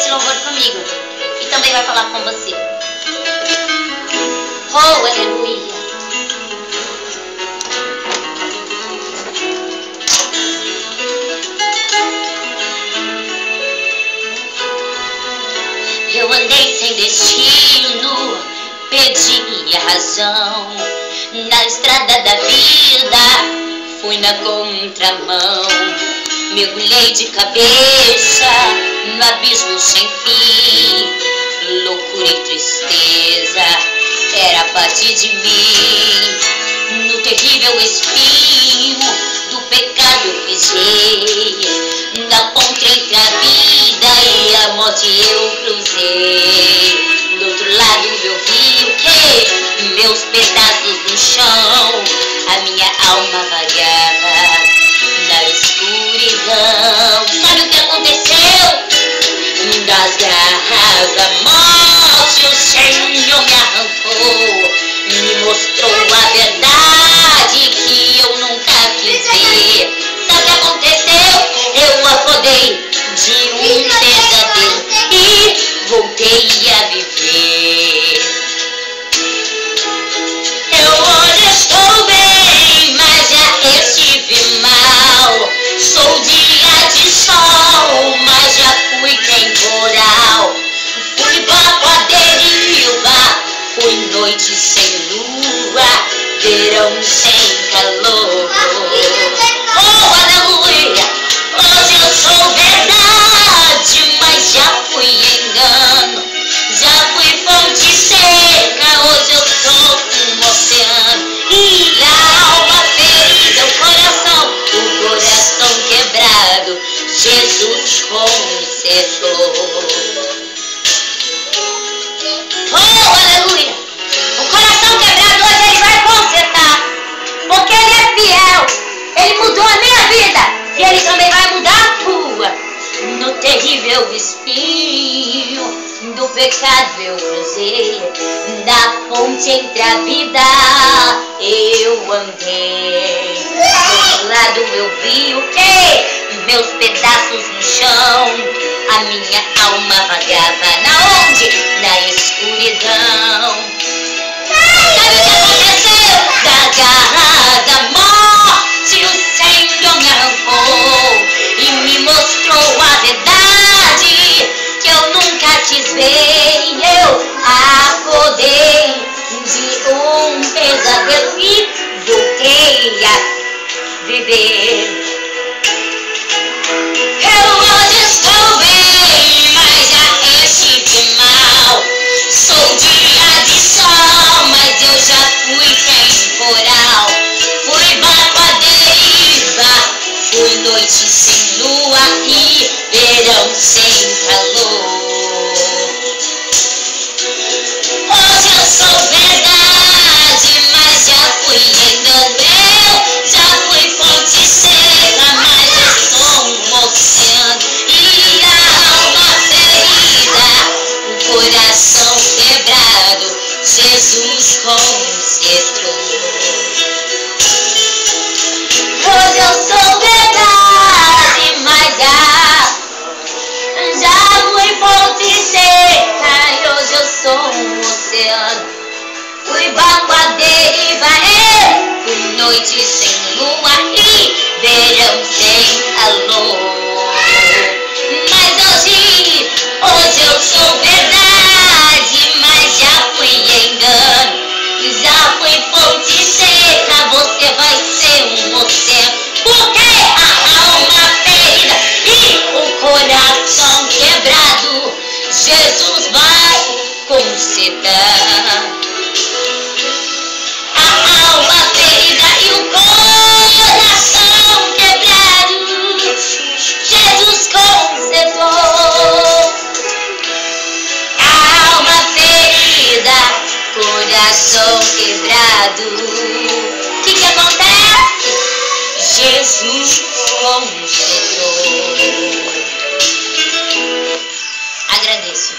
esse louvor comigo e também vai falar com você. Oh, aleluia. Eu andei sem destino, perdi a razão. Na estrada da vida, fui na contramão. Mergulhei de cabeça no abismo sem fim. Loucura e tristeza era parte de mim. No terrível espinho do pecado eu pisei. Na ponte entre a vida e a morte eu cruzei. Do outro lado eu vi o que? Meus pedaços no chão. A minha alma vagava na escuridão. Sabe o que aconteceu? Das garras da morte o Senhor me arrancou. Me mostrou a verdade que eu nunca quis ver. Sabe o que aconteceu? Eu acordei de um pesadelo e voltei a viver. Eu hoje estou bem, mas já estive mal. Sou dia de sol, mas já fui temporal. Fui barco à deriva, fui noite sem lua, verão sem calor. Oh, aleluia! Hoje eu sou verdade, mas já fui engano. Já fui fonte seca, hoje eu sou um oceano. E a alma ferida, o coração quebrado, Jesus consertou. Oh, aleluia! O coração quebrado hoje Ele vai consertar, porque Ele é fiel. Ele mudou a minha vida e Ele também vai mudar a tua. No terrível espinho do pecado eu cruzei. Da ponte entre a vida eu andei. Do outro lado eu vi o que? Meus pedaços no chão. A minha alma vagava na onde? Na escuridão. Sabe o que aconteceu? Da garra da morte o Senhor me arrancou e me mostrou a verdade que eu nunca quis ver. Eu acordei de um pesadelo e voltei a viver. Eu hoje estou bem, mas já estive mal. Sou dia de sol, mas eu já fui temporal. Fui barco à deriva, fui noite sem lua e verão sem calor. Hoje eu sou verdade, mas já fui engano. Eu já fui fonte seca, mas eu sou um oceano. E a alma ferida, o coração quebrado, Jesus consertou. Hoje eu sou verdade, mas já fui fonte seca e hoje eu sou um oceano. Fui barco à deriva, fui noite sem lua e verão sem calor. Mas hoje eu sou verdade, mas já fui engano. Já fui fonte seca, você vai ser um oceano. Porque a alma ferida e o coração quebrado, Jesus vai consertar. A alma ferida e o coração quebrado, Jesus consertou. A alma ferida, coração quebrado. O que acontece? Jesus consertou. Agradeço.